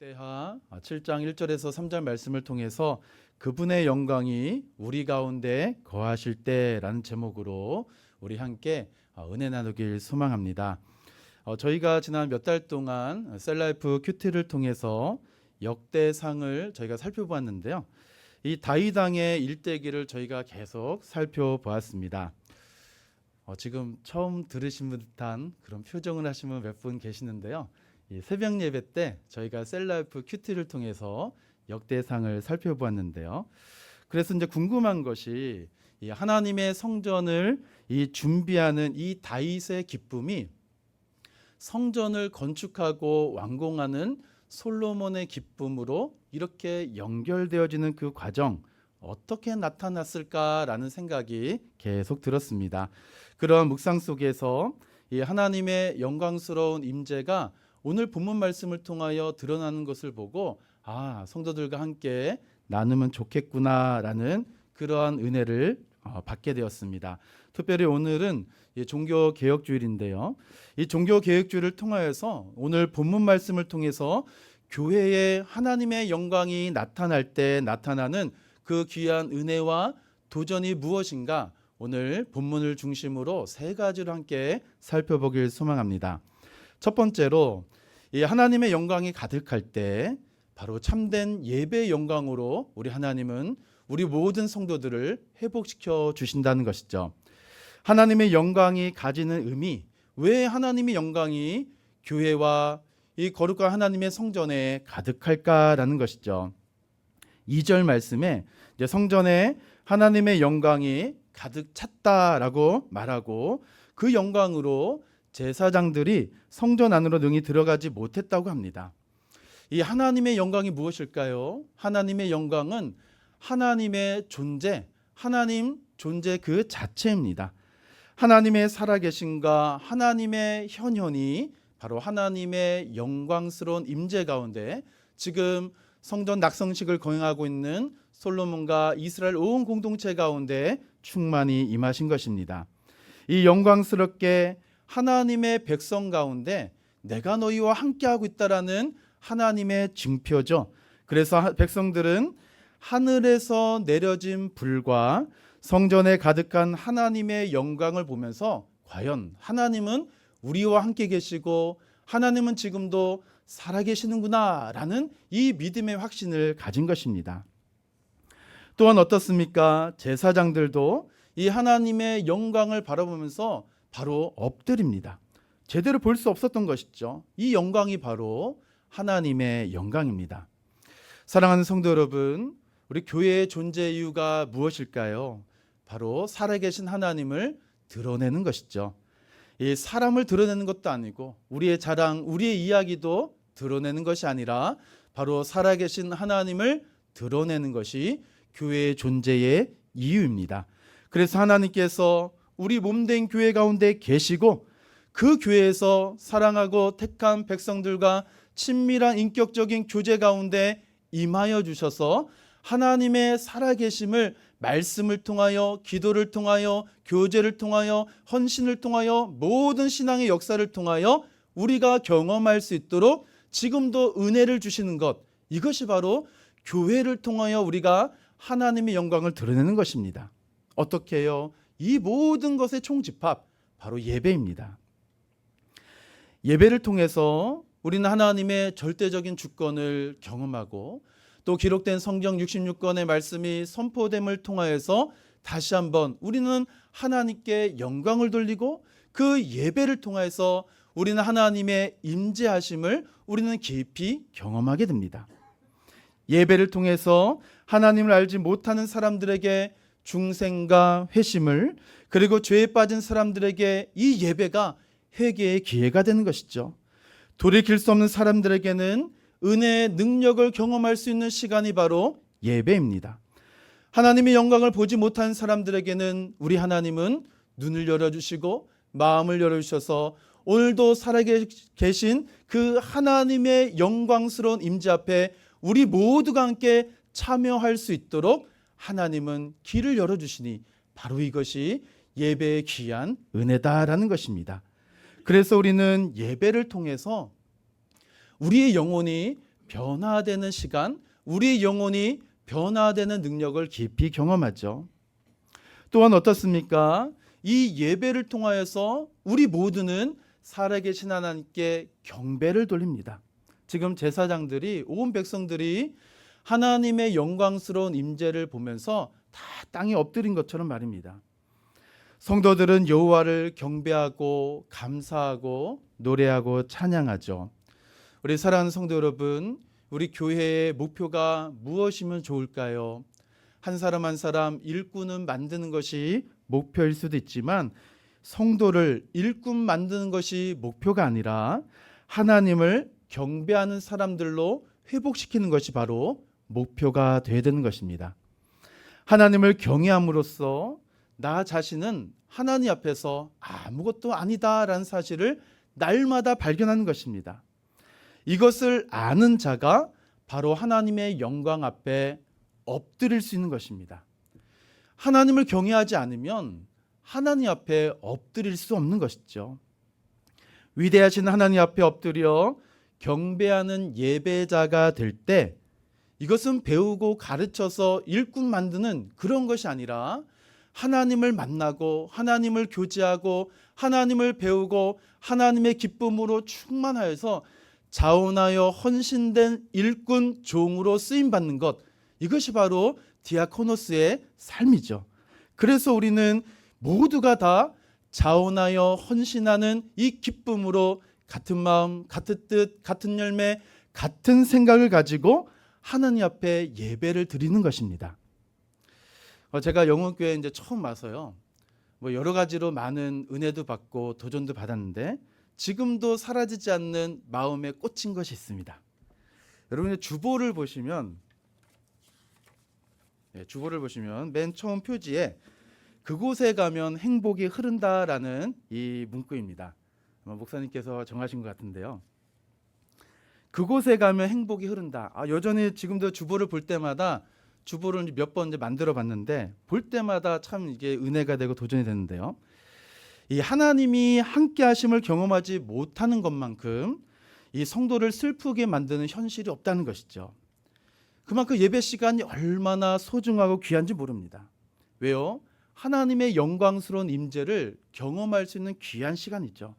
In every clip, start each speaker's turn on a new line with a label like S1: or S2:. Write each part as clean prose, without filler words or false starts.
S1: 역대하 7장 1절에서 3절 말씀을 통해서 그분의 영광이 우리 가운데 거하실 때라는 제목으로 우리 함께 은혜 나누길 소망합니다. 저희가 지난 몇 달 동안 셀라이프 큐티를 통해서 역대상을 저희가 살펴보았는데요. 이 다윗 왕의 일대기를 저희가 계속 살펴보았습니다. 지금 처음 들으신 듯한 그런 표정을 하신 분 몇 분 계시는데요. 이 새벽 예배 때 저희가 셀라이프 큐티를 통해서 역대상을 살펴보았는데요. 그래서 이제 궁금한 것이 이 하나님의 성전을 이 준비하는 이 다윗의 기쁨이 성전을 건축하고 완공하는 솔로몬의 기쁨으로 이렇게 연결되어지는 그 과정 어떻게 나타났을까라는 생각이 계속 들었습니다. 그런 묵상 속에서 이 하나님의 영광스러운 임재가 오늘 본문 말씀을 통하여 드러나는 것을 보고 성도들과 함께 나누면 좋겠구나라는 그러한 은혜를 받게 되었습니다. 특별히 오늘은 종교개혁주일인데요. 이 종교개혁주일을 통하여서 오늘 본문 말씀을 통해서 교회에 하나님의 영광이 나타날 때 나타나는 그 귀한 은혜와 도전이 무엇인가 오늘 본문을 중심으로 세 가지로 함께 살펴보길 소망합니다. 첫 번째로 이 하나님의 영광이 가득할 때 바로 참된 예배의 영광으로 우리 하나님은 우리 모든 성도들을 회복시켜 주신다는 것이죠. 하나님의 영광이 가지는 의미, 왜 하나님의 영광이 교회와 이 거룩한 하나님의 성전에 가득할까라는 것이죠. 2절 말씀에 이제 성전에 하나님의 영광이 가득 찼다라고 말하고 그 영광으로 제사장들이 성전 안으로 능히 들어가지 못했다고 합니다. 이 하나님의 영광이 무엇일까요? 하나님의 영광은 하나님의 존재, 하나님 존재 그 자체입니다. 하나님의 살아계심과 하나님의 현현이 바로 하나님의 영광스러운 임재 가운데 지금 성전 낙성식을 거행하고 있는 솔로몬과 이스라엘 온 공동체 가운데 충만히 임하신 것입니다. 이 영광스럽게 하나님의 백성 가운데 내가 너희와 함께하고 있다라는 하나님의 징표죠. 그래서 백성들은 하늘에서 내려진 불과 성전에 가득한 하나님의 영광을 보면서 과연 하나님은 우리와 함께 계시고 하나님은 지금도 살아계시는구나 라는 이 믿음의 확신을 가진 것입니다. 또한 어떻습니까? 제사장들도 이 하나님의 영광을 바라보면서 바로 엎드립니다. 제대로 볼 수 없었던 것이죠. 이 영광이 바로 하나님의 영광입니다. 사랑하는 성도 여러분, 우리 교회의 존재 이유가 무엇일까요? 바로 살아계신 하나님을 드러내는 것이죠. 이 사람을 드러내는 것도 아니고 우리의 자랑, 우리의 이야기도 드러내는 것이 아니라 바로 살아계신 하나님을 드러내는 것이 교회의 존재의 이유입니다. 그래서 하나님께서 우리 몸된 교회 가운데 계시고 그 교회에서 사랑하고 택한 백성들과 친밀한 인격적인 교제 가운데 임하여 주셔서 하나님의 살아계심을 말씀을 통하여 기도를 통하여 교제를 통하여 헌신을 통하여 모든 신앙의 역사를 통하여 우리가 경험할 수 있도록 지금도 은혜를 주시는 것, 이것이 바로 교회를 통하여 우리가 하나님의 영광을 드러내는 것입니다. 어떻게 해요? 이 모든 것의 총집합 바로 예배입니다. 예배를 통해서 우리는 하나님의 절대적인 주권을 경험하고 또 기록된 성경 66권의 말씀이 선포됨을 통하여서 다시 한번 우리는 하나님께 영광을 돌리고 그 예배를 통해서 우리는 하나님의 임재하심을 우리는 깊이 경험하게 됩니다. 예배를 통해서 하나님을 알지 못하는 사람들에게 중생과 회심을, 그리고 죄에 빠진 사람들에게 이 예배가 회개의 기회가 되는 것이죠. 돌이킬 수 없는 사람들에게는 은혜의 능력을 경험할 수 있는 시간이 바로 예배입니다. 하나님의 영광을 보지 못한 사람들에게는 우리 하나님은 눈을 열어주시고 마음을 열어주셔서 오늘도 살아계신 그 하나님의 영광스러운 임재 앞에 우리 모두가 함께 참여할 수 있도록 하나님은 길을 열어주시니 바로 이것이 예배의 귀한 은혜다라는 것입니다. 그래서 우리는 예배를 통해서 우리의 영혼이 변화되는 시간, 우리 영혼이 변화되는 능력을 깊이 경험하죠. 또한 어떻습니까? 이 예배를 통하여서 우리 모두는 살아계신 하나님께 경배를 돌립니다. 지금 제사장들이, 온 백성들이 하나님의 영광스러운 임재를 보면서 다 땅에 엎드린 것처럼 말입니다. 성도들은 여호와를 경배하고 감사하고 노래하고 찬양하죠. 우리 사랑하는 성도 여러분, 우리 교회의 목표가 무엇이면 좋을까요? 한 사람 한 사람 일꾼은 만드는 것이 목표일 수도 있지만 성도를 일꾼 만드는 것이 목표가 아니라 하나님을 경배하는 사람들로 회복시키는 것이 바로 목표가 되어야 되는 것입니다. 하나님을 경외함으로써 나 자신은 하나님 앞에서 아무것도 아니다라는 사실을 날마다 발견하는 것입니다. 이것을 아는 자가 바로 하나님의 영광 앞에 엎드릴 수 있는 것입니다. 하나님을 경외하지 않으면 하나님 앞에 엎드릴 수 없는 것이죠. 위대하신 하나님 앞에 엎드려 경배하는 예배자가 될 때 이것은 배우고 가르쳐서 일꾼 만드는 그런 것이 아니라 하나님을 만나고 하나님을 교제하고 하나님을 배우고 하나님의 기쁨으로 충만하여서 자원하여 헌신된 일꾼 종으로 쓰임받는 것, 이것이 바로 디아코노스의 삶이죠. 그래서 우리는 모두가 다 자원하여 헌신하는 이 기쁨으로 같은 마음, 같은 뜻, 같은 열매, 같은 생각을 가지고 하나님 앞에 예배를 드리는 것입니다. 제가 영혼교회 이제 처음 와서요, 여러 가지로 많은 은혜도 받고 도전도 받았는데 지금도 사라지지 않는 마음에 꽂힌 것이 있습니다. 여러분의 주보를 보시면 맨 처음 표지에 그곳에 가면 행복이 흐른다라는 이 문구입니다. 목사님께서 정하신 것 같은데요. 그곳에 가면 행복이 흐른다. 여전히 지금도 주보를 볼 때마다 주보를 몇 번 만들어 봤는데 볼 때마다 참 이게 은혜가 되고 도전이 되는데요. 이 하나님이 함께 하심을 경험하지 못하는 것만큼 이 성도를 슬프게 만드는 현실이 없다는 것이죠. 그만큼 예배 시간이 얼마나 소중하고 귀한지 모릅니다. 왜요? 하나님의 영광스러운 임재를 경험할 수 있는 귀한 시간이죠.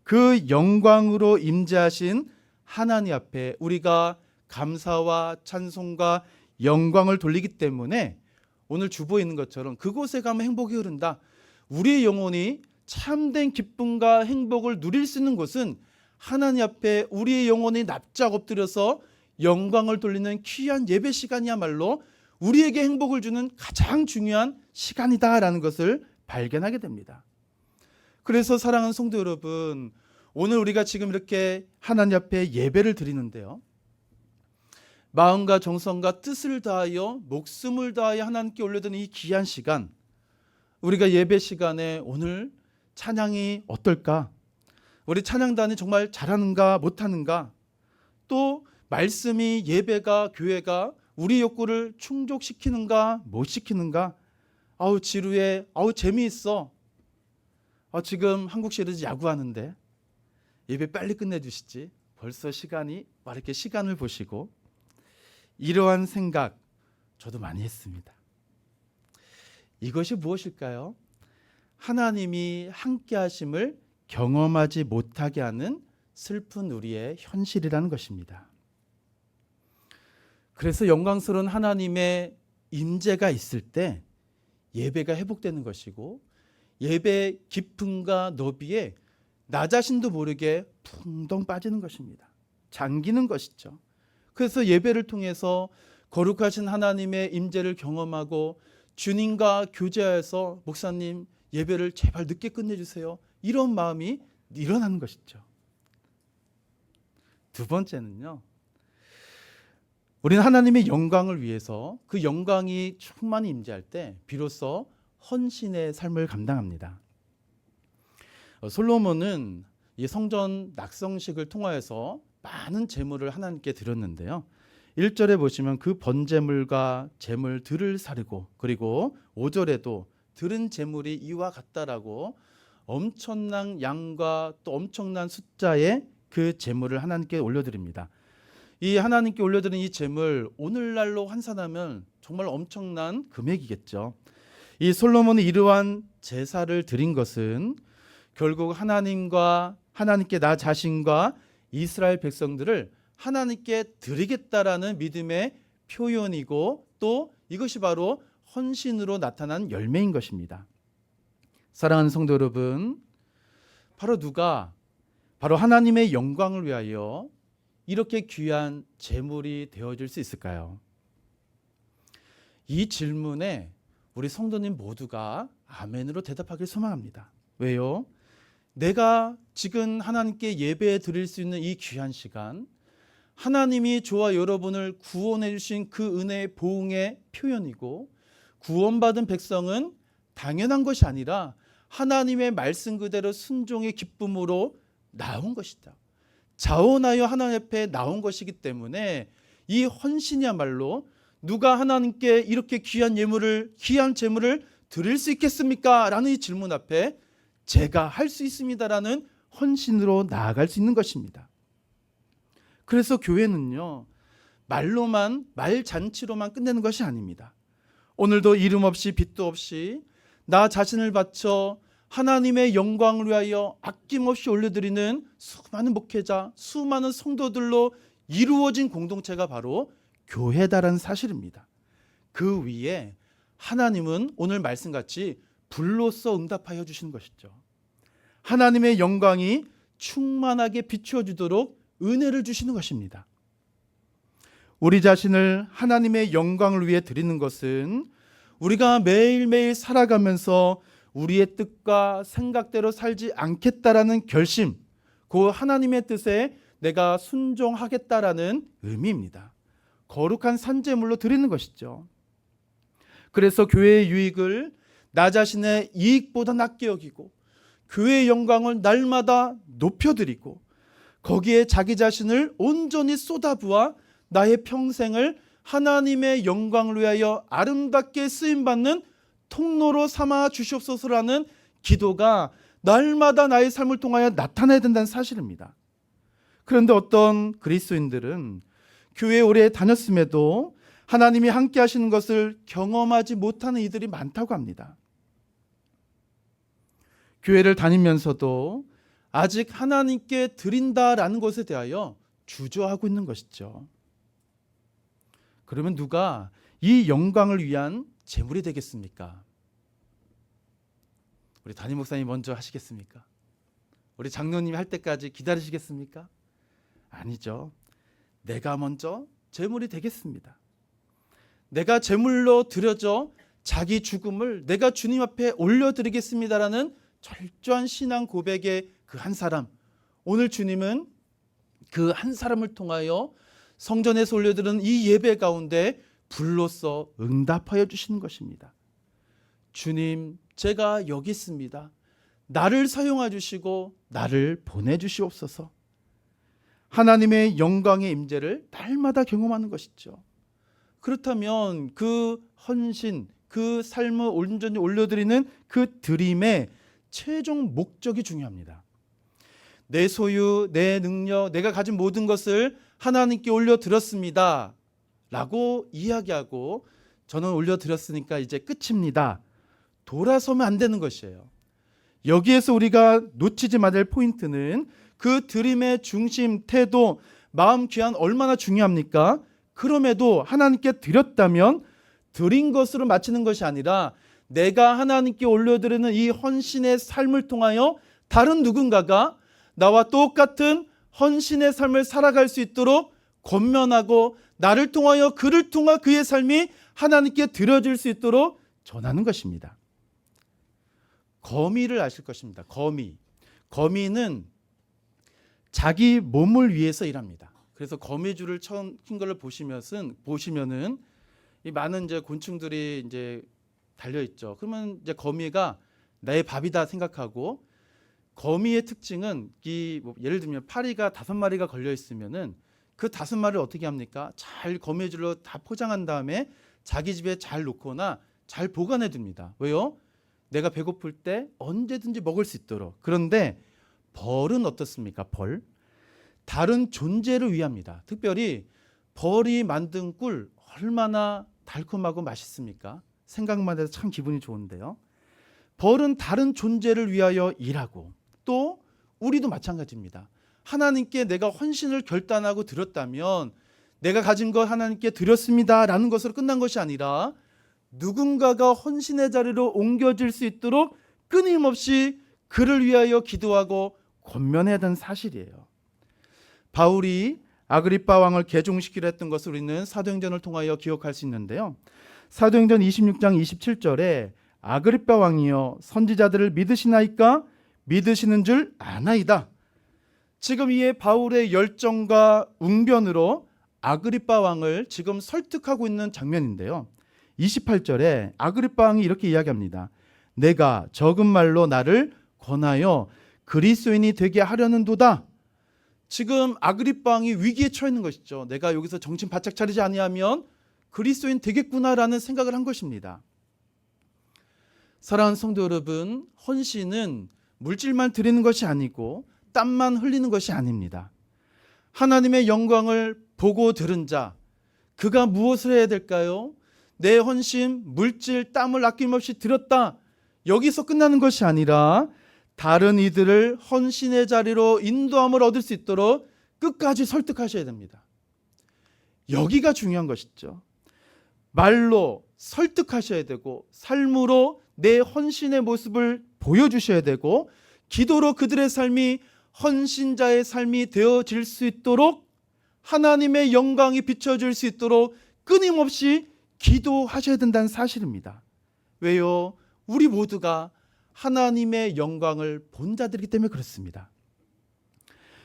S1: 그 영광으로 임재하신 하나님 앞에 우리가 감사와 찬송과 영광을 돌리기 때문에 오늘 주보에 있는 것처럼 그곳에 가면 행복이 흐른다. 우리의 영혼이 참된 기쁨과 행복을 누릴 수 있는 곳은 하나님 앞에 우리의 영혼이 납작 엎드려서 영광을 돌리는 귀한 예배 시간이야말로 우리에게 행복을 주는 가장 중요한 시간이다라는 것을 발견하게 됩니다. 그래서 사랑하는 성도 여러분, 오늘 우리가 지금 이렇게 하나님 앞에 예배를 드리는데요, 마음과 정성과 뜻을 다하여 목숨을 다하여 하나님께 올려드리는 이 귀한 시간, 우리가 예배 시간에 오늘 찬양이 어떨까? 우리 찬양단이 정말 잘하는가 못하는가? 또 말씀이, 예배가, 교회가 우리 욕구를 충족시키는가 못 시키는가? 지루해, 재미있어, 지금 한국 시리즈 야구하는데 예배 빨리 끝내주시지, 벌써 시간이 이렇게 시간을 보시고, 이러한 생각 저도 많이 했습니다. 이것이 무엇일까요? 하나님이 함께 하심을 경험하지 못하게 하는 슬픈 우리의 현실이라는 것입니다. 그래서 영광스러운 하나님의 임재가 있을 때 예배가 회복되는 것이고, 예배 깊음과 너비에 나 자신도 모르게 풍덩 빠지는 것입니다. 잠기는 것이죠. 그래서 예배를 통해서 거룩하신 하나님의 임재를 경험하고 주님과 교제하여서 목사님 예배를 제발 늦게 끝내주세요, 이런 마음이 일어나는 것이죠. 두 번째는요, 우리는 하나님의 영광을 위해서 그 영광이 충만히 임재할 때 비로소 헌신의 삶을 감당합니다. 솔로몬은 이 성전 낙성식을 통하여서 많은 제물을 하나님께 드렸는데요, 1절에 보시면 그 번제물과 제물들을 사르고, 그리고 5절에도 드린 제물이 이와 같다라고 엄청난 양과 또 엄청난 숫자의 그 제물을 하나님께 올려드립니다. 이 하나님께 올려드린 이 제물 오늘날로 환산하면 정말 엄청난 금액이겠죠. 이 솔로몬이 이러한 제사를 드린 것은 결국 하나님께 나 자신과 이스라엘 백성들을 하나님께 드리겠다라는 믿음의 표현이고 또 이것이 바로 헌신으로 나타난 열매인 것입니다. 사랑하는 성도 여러분, 바로 하나님의 영광을 위하여 이렇게 귀한 제물이 되어질 수 있을까요? 이 질문에 우리 성도님 모두가 아멘으로 대답하길 소망합니다. 왜요? 내가 지금 하나님께 예배 드릴 수 있는 이 귀한 시간, 하나님이 저와 여러분을 구원해 주신 그 은혜의 보응의 표현이고, 구원받은 백성은 당연한 것이 아니라 하나님의 말씀 그대로 순종의 기쁨으로 나온 것이다. 자원하여 하나님 앞에 나온 것이기 때문에 이 헌신이야말로 누가 하나님께 이렇게 귀한 제물을 드릴 수 있겠습니까? 라는 이 질문 앞에 제가 할 수 있습니다라는 헌신으로 나아갈 수 있는 것입니다. 그래서 교회는요, 말잔치로만 끝내는 것이 아닙니다. 오늘도 이름 없이 빚도 없이 나 자신을 바쳐 하나님의 영광을 위하여 아낌없이 올려드리는 수많은 목회자, 수많은 성도들로 이루어진 공동체가 바로 교회다라는 사실입니다. 그 위에 하나님은 오늘 말씀같이 불로써 응답하여 주시는 것이죠. 하나님의 영광이 충만하게 비추어지도록 은혜를 주시는 것입니다. 우리 자신을 하나님의 영광을 위해 드리는 것은 우리가 매일매일 살아가면서 우리의 뜻과 생각대로 살지 않겠다라는 결심, 그 하나님의 뜻에 내가 순종하겠다라는 의미입니다. 거룩한 산제물로 드리는 것이죠. 그래서 교회의 유익을 나 자신의 이익보다 낮게 여기고 교회의 영광을 날마다 높여드리고 거기에 자기 자신을 온전히 쏟아부어 나의 평생을 하나님의 영광을 위하여 아름답게 쓰임받는 통로로 삼아 주시옵소서라는 기도가 날마다 나의 삶을 통하여 나타나야 된다는 사실입니다. 그런데 어떤 그리스도인들은 교회에 오래 다녔음에도 하나님이 함께 하시는 것을 경험하지 못하는 이들이 많다고 합니다. 교회를 다니면서도 아직 하나님께 드린다라는 것에 대하여 주저하고 있는 것이죠. 그러면 누가 이 영광을 위한 제물이 되겠습니까? 우리 담임 목사님 먼저 하시겠습니까? 우리 장로님이 할 때까지 기다리시겠습니까? 아니죠. 내가 먼저 제물이 되겠습니다. 내가 제물로 드려져 자기 죽음을 내가 주님 앞에 올려드리겠습니다라는 철저한 신앙 고백의 그 한 사람, 오늘 주님은 그 한 사람을 통하여 성전에서 올려드리는 이 예배 가운데 불로써 응답하여 주시는 것입니다. 주님, 제가 여기 있습니다. 나를 사용해 주시고 나를 보내주시옵소서. 하나님의 영광의 임재를 날마다 경험하는 것이죠. 그렇다면 그 헌신, 그 삶을 온전히 올려드리는 그 드림의 최종 목적이 중요합니다. 내 소유, 내 능력, 내가 가진 모든 것을 하나님께 올려드렸습니다 라고 이야기하고 저는 올려드렸으니까 이제 끝입니다. 돌아서면 안 되는 것이에요. 여기에서 우리가 놓치지 말아야 할 포인트는 그 드림의 중심, 태도, 마음 귀한 얼마나 중요합니까? 그럼에도 하나님께 드렸다면 드린 것으로 마치는 것이 아니라 내가 하나님께 올려드리는 이 헌신의 삶을 통하여 다른 누군가가 나와 똑같은 헌신의 삶을 살아갈 수 있도록 권면하고 나를 통하여 그를 통하 그의 삶이 하나님께 드려질 수 있도록 전하는 것입니다. 거미를 아실 것입니다. 거미는 자기 몸을 위해서 일합니다. 그래서 거미줄을 처음 킨 걸 보시면은 이 많은 이제 곤충들이 이제 달려 있죠. 그러면 이제 거미가 나의 밥이다 생각하고, 거미의 특징은 예를 들면 파리가 5마리가 걸려 있으면은 그 5마리를 어떻게 합니까? 잘 거미줄로 다 포장한 다음에 자기 집에 잘 놓거나 잘 보관해 둡니다. 왜요? 내가 배고플 때 언제든지 먹을 수 있도록. 그런데 벌은 어떻습니까? 벌 다른 존재를 위합니다. 특별히 벌이 만든 꿀 얼마나 달콤하고 맛있습니까? 생각만 해도 참 기분이 좋은데요. 벌은 다른 존재를 위하여 일하고, 또 우리도 마찬가지입니다. 하나님께 내가 헌신을 결단하고 드렸다면 내가 가진 것 하나님께 드렸습니다 라는 것으로 끝난 것이 아니라 누군가가 헌신의 자리로 옮겨질 수 있도록 끊임없이 그를 위하여 기도하고 권면해야 되는 사실이에요. 바울이 아그리빠 왕을 개종시키려 했던 것을 우리는 사도행전을 통하여 기억할 수 있는데요. 사도행전 26장 27절에 아그리빠 왕이여 선지자들을 믿으시나이까? 믿으시는 줄 아나이다. 지금 이에 바울의 열정과 웅변으로 아그리빠 왕을 지금 설득하고 있는 장면인데요. 28절에 아그리빠 왕이 이렇게 이야기합니다. 내가 적은 말로 나를 권하여 그리스도인이 되게 하려는도다. 지금 아그리빠 왕이 위기에 처해 있는 것이죠. 내가 여기서 정신 바짝 차리지 아니하면 그리스도인 되겠구나라는 생각을 한 것입니다. 사랑하는 성도 여러분, 헌신은 물질만 드리는 것이 아니고 땀만 흘리는 것이 아닙니다. 하나님의 영광을 보고 들은 자, 그가 무엇을 해야 될까요? 내 헌신, 물질, 땀을 아낌없이 드렸다. 여기서 끝나는 것이 아니라 다른 이들을 헌신의 자리로 인도함을 얻을 수 있도록 끝까지 설득하셔야 됩니다. 여기가 중요한 것이죠. 말로 설득하셔야 되고, 삶으로 내 헌신의 모습을 보여주셔야 되고, 기도로 그들의 삶이 헌신자의 삶이 되어질 수 있도록, 하나님의 영광이 비춰질 수 있도록 끊임없이 기도하셔야 된다는 사실입니다. 왜요? 우리 모두가 하나님의 영광을 본 자들이기 때문에 그렇습니다.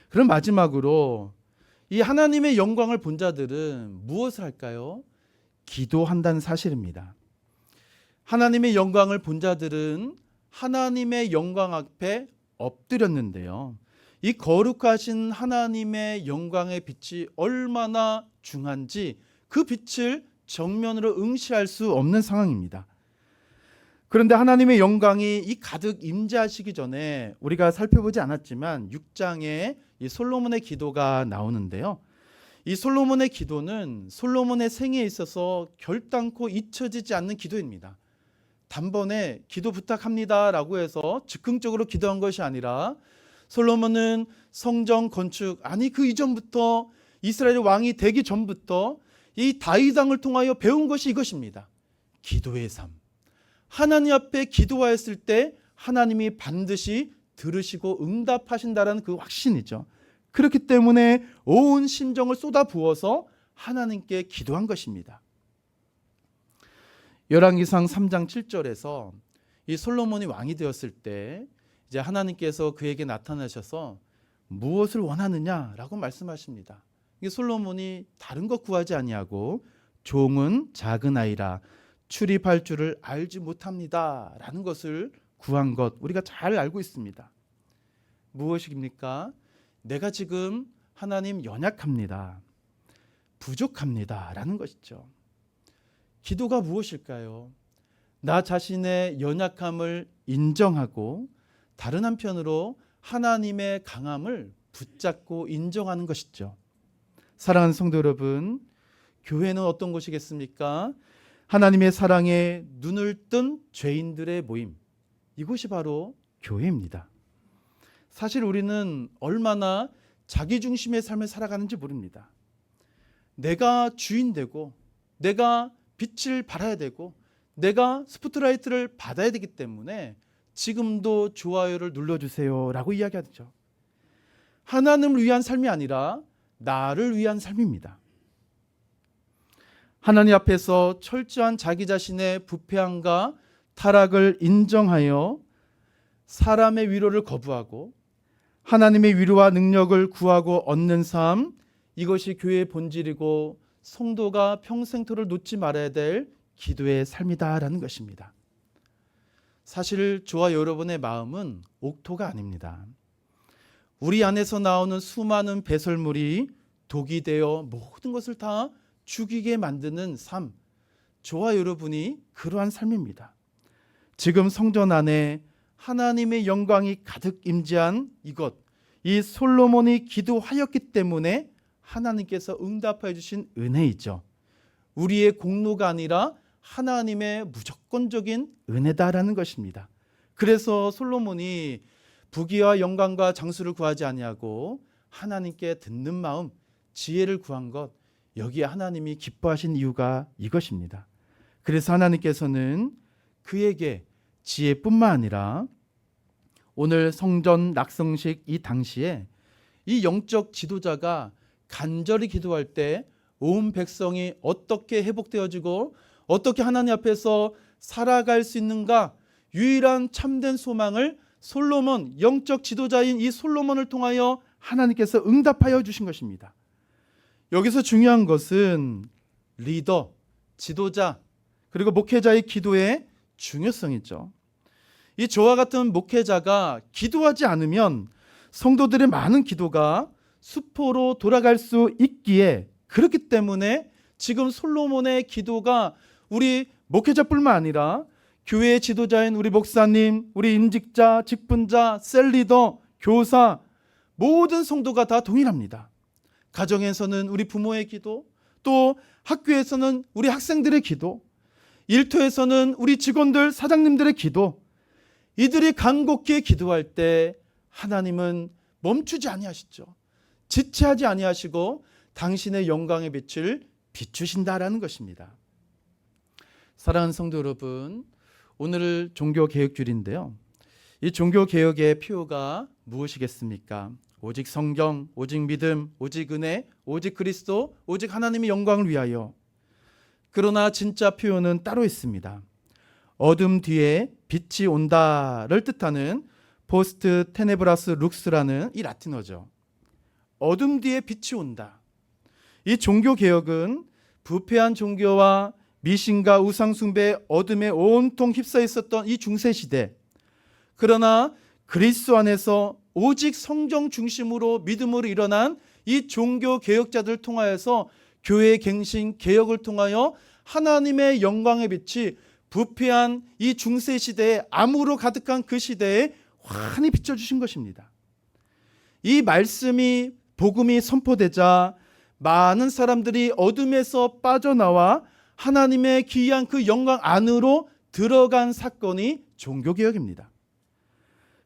S1: 그럼 마지막으로 이 하나님의 영광을 본 자들은 무엇을 할까요? 기도한다는 사실입니다. 하나님의 영광을 본 자들은 하나님의 영광 앞에 엎드렸는데요. 이 거룩하신 하나님의 영광의 빛이 얼마나 중한지 그 빛을 정면으로 응시할 수 없는 상황입니다. 그런데 하나님의 영광이 이 가득 임재하시기 전에 우리가 살펴보지 않았지만 6장에 이 솔로몬의 기도가 나오는데요. 이 솔로몬의 기도는 솔로몬의 생애에 있어서 결단코 잊혀지지 않는 기도입니다. 단번에 기도 부탁합니다 라고 해서 즉흥적으로 기도한 것이 아니라 솔로몬은 성전 건축, 아니 그 이전부터 이스라엘 왕이 되기 전부터 이 다윗 왕을 통하여 배운 것이 이것입니다. 기도의 삶. 하나님 앞에 기도하였을 때 하나님이 반드시 들으시고 응답하신다라는 그 확신이죠. 그렇기 때문에 온 심정을 쏟아부어서 하나님께 기도한 것입니다. 열왕기상 3장 7절에서 이 솔로몬이 왕이 되었을 때 이제 하나님께서 그에게 나타나셔서 무엇을 원하느냐라고 말씀하십니다. 이 솔로몬이 다른 것 구하지 아니하고 종은 작은 아이라 출입할 줄을 알지 못합니다 라는 것을 구한 것 우리가 잘 알고 있습니다. 무엇입니까? 내가 지금 하나님 연약합니다. 부족합니다 라는 것이죠. 기도가 무엇일까요? 나 자신의 연약함을 인정하고 다른 한편으로 하나님의 강함을 붙잡고 인정하는 것이죠. 사랑하는 성도 여러분, 교회는 어떤 곳이겠습니까? 하나님의 사랑에 눈을 뜬 죄인들의 모임, 이곳이 바로 교회입니다. 사실 우리는 얼마나 자기중심의 삶을 살아가는지 모릅니다. 내가 주인 되고 내가 빛을 발해야 되고 내가 스포트라이트를 받아야 되기 때문에 지금도 좋아요를 눌러주세요 라고 이야기하죠. 하나님을 위한 삶이 아니라 나를 위한 삶입니다. 하나님 앞에서 철저한 자기 자신의 부패함과 타락을 인정하여 사람의 위로를 거부하고 하나님의 위로와 능력을 구하고 얻는 삶, 이것이 교회의 본질이고 성도가 평생토록 놓지 말아야 될 기도의 삶이다라는 것입니다. 사실 저와 여러분의 마음은 옥토가 아닙니다. 우리 안에서 나오는 수많은 배설물이 독이 되어 모든 것을 다 죽이게 만드는 삶, 저와 여러분이 그러한 삶입니다. 지금 성전 안에 하나님의 영광이 가득 임재한 이 솔로몬이 기도하였기 때문에 하나님께서 응답해 주신 은혜이죠. 우리의 공로가 아니라 하나님의 무조건적인 은혜다라는 것입니다. 그래서 솔로몬이 부귀와 영광과 장수를 구하지 아니하고 하나님께 듣는 마음, 지혜를 구한 것, 여기에 하나님이 기뻐하신 이유가 이것입니다. 그래서 하나님께서는 그에게 지혜뿐만 아니라 오늘 성전 낙성식 이 당시에 이 영적 지도자가 간절히 기도할 때 온 백성이 어떻게 회복되어지고 어떻게 하나님 앞에서 살아갈 수 있는가, 유일한 참된 소망을 솔로몬, 영적 지도자인 이 솔로몬을 통하여 하나님께서 응답하여 주신 것입니다. 여기서 중요한 것은 리더, 지도자, 그리고 목회자의 기도의 중요성이죠. 이 저와 같은 목회자가 기도하지 않으면 성도들의 많은 기도가 수포로 돌아갈 수 있기에, 그렇기 때문에 지금 솔로몬의 기도가 우리 목회자뿐만 아니라 교회의 지도자인 우리 목사님, 우리 임직자, 직분자, 셀리더, 교사, 모든 성도가 다 동일합니다. 가정에서는 우리 부모의 기도, 또 학교에서는 우리 학생들의 기도, 일터에서는 우리 직원들, 사장님들의 기도, 이들이 간곡히 기도할 때 하나님은 멈추지 아니하시죠. 지체하지 아니하시고 당신의 영광의 빛을 비추신다라는 것입니다. 사랑하는 성도 여러분, 오늘 종교개혁주일인데요. 이 종교개혁의 표어가 무엇이겠습니까? 오직 성경, 오직 믿음, 오직 은혜, 오직 그리스도, 오직 하나님의 영광을 위하여. 그러나 진짜 표현은 따로 있습니다. 어둠 뒤에 빛이 온다를 뜻하는 포스트 테네브라스 룩스라는 이 라틴어죠. 어둠 뒤에 빛이 온다. 이 종교개혁은 부패한 종교와 미신과 우상숭배의 어둠에 온통 휩싸여 있었던 이 중세시대, 그러나 그리스도 안에서 오직 성경 중심으로 믿음으로 일어난 이 종교개혁자들을 통하여서 교회의 갱신, 개혁을 통하여 하나님의 영광의 빛이 부패한 이 중세시대에, 암으로 가득한 그 시대에 환히 비춰주신 것입니다. 이 말씀이, 복음이 선포되자 많은 사람들이 어둠에서 빠져나와 하나님의 귀한 그 영광 안으로 들어간 사건이 종교개혁입니다.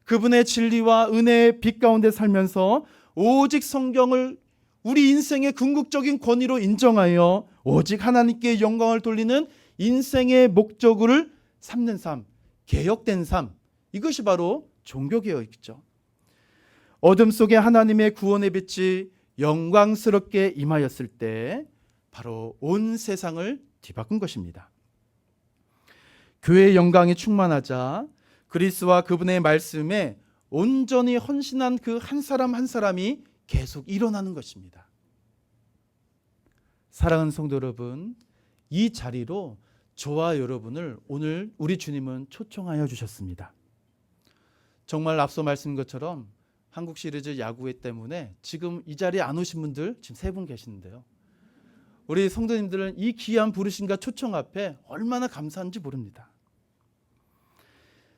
S1: 그분의 진리와 은혜의 빛 가운데 살면서 오직 성경을 우리 인생의 궁극적인 권위로 인정하여 오직 하나님께 영광을 돌리는 인생의 목적을 삼는 삶, 개혁된 삶, 이것이 바로 종교개혁이죠. 어둠 속에 하나님의 구원의 빛이 영광스럽게 임하였을 때 바로 온 세상을 뒤바꾼 것입니다. 교회의 영광이 충만하자 그리스도와 그분의 말씀에 온전히 헌신한 그 한 사람 한 사람이 계속 일어나는 것입니다. 사랑하는 성도 여러분, 이 자리로 저와 여러분을 오늘 우리 주님은 초청하여 주셨습니다. 정말 앞서 말씀인 것처럼 한국 시리즈 야구회 때문에 지금 이 자리에 안 오신 분들 지금 3분 계시는데요. 우리 성도님들은 이 귀한 부르심과 초청 앞에 얼마나 감사한지 모릅니다.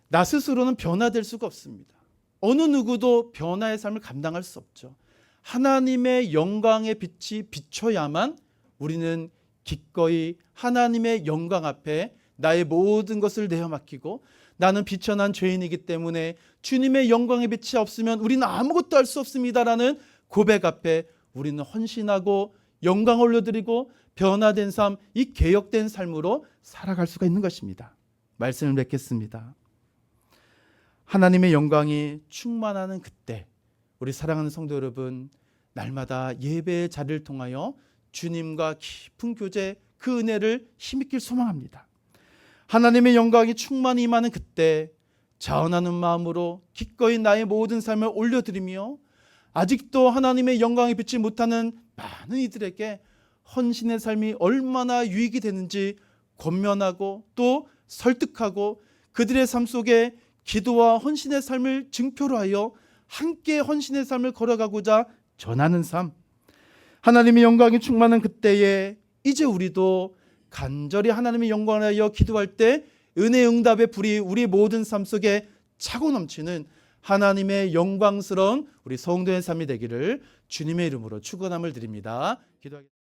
S1: 나 스스로는 변화될 수가 없습니다. 어느 누구도 변화의 삶을 감당할 수 없죠. 하나님의 영광의 빛이 비춰야만 우리는 기꺼이 하나님의 영광 앞에 나의 모든 것을 내어 맡기고, 나는 비천한 죄인이기 때문에 주님의 영광의 빛이 없으면 우리는 아무것도 할 수 없습니다라는 고백 앞에 우리는 헌신하고 영광 올려드리고 변화된 삶, 이 개혁된 삶으로 살아갈 수가 있는 것입니다. 말씀을 맺겠습니다. 하나님의 영광이 충만하는 그때 우리 사랑하는 성도 여러분, 날마다 예배의 자리를 통하여 주님과 깊은 교제, 그 은혜를 힘있길 소망합니다. 하나님의 영광이 충만히 임하는 그때 자원하는 마음으로 기꺼이 나의 모든 삶을 올려드리며 아직도 하나님의 영광이 빛이 못하는 많은 이들에게 헌신의 삶이 얼마나 유익이 되는지 권면하고 또 설득하고 그들의 삶 속에 기도와 헌신의 삶을 증표로 하여 함께 헌신의 삶을 걸어가고자 전하는 삶, 하나님의 영광이 충만한 그때에 이제 우리도 간절히 하나님의 영광을 하여 기도할 때 은혜 응답의 불이 우리 모든 삶 속에 차고 넘치는 하나님의 영광스러운 우리 성도의 삶이 되기를 주님의 이름으로 축원함을 드립니다. 기도하겠습니다.